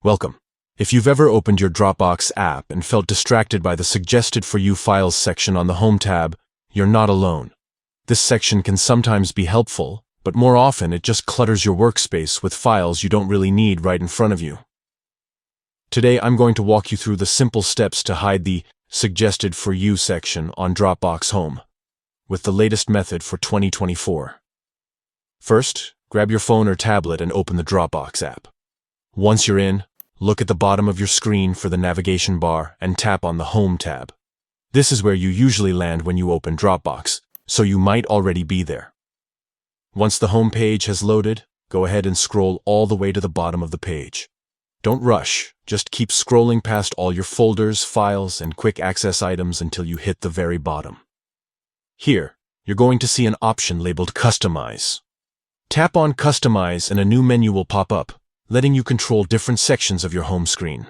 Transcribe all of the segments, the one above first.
Welcome. If you've ever opened your Dropbox app and felt distracted by the Suggested for You files section on the Home tab, you're not alone. This section can sometimes be helpful, but more often it just clutters your workspace with files you don't really need right in front of you. Today I'm going to walk you through the simple steps to hide the Suggested for You section on Dropbox Home, with the latest method for 2024. First, grab your phone or tablet and open the Dropbox app. Once you're in, look at the bottom of your screen for the navigation bar and tap on the Home tab. This is where you usually land when you open Dropbox, so you might already be there. Once the home page has loaded, go ahead and scroll all the way to the bottom of the page. Don't rush, just keep scrolling past all your folders, files, and quick access items until you hit the very bottom. Here, you're going to see an option labeled Customize. Tap on Customize and a new menu will pop up, letting you control different sections of your home screen.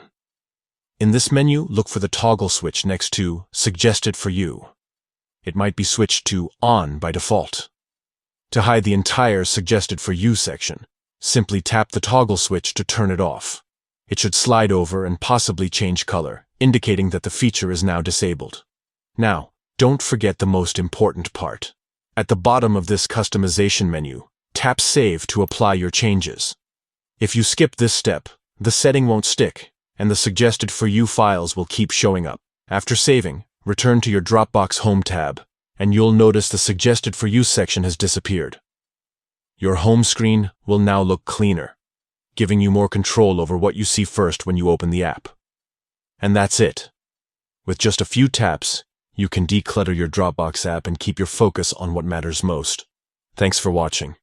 In this menu, look for the toggle switch next to Suggested for You. It might be switched to On by default. To hide the entire Suggested for You section, simply tap the toggle switch to turn it off. It should slide over and possibly change color, indicating that the feature is now disabled. Now, don't forget the most important part. At the bottom of this customization menu, tap Save to apply your changes. If you skip this step, the setting won't stick, and the Suggested for You files will keep showing up. After saving, return to your Dropbox Home tab, and you'll notice the Suggested for You section has disappeared. Your home screen will now look cleaner, giving you more control over what you see first when you open the app. And that's it. With just a few taps, you can declutter your Dropbox app and keep your focus on what matters most. Thanks for watching.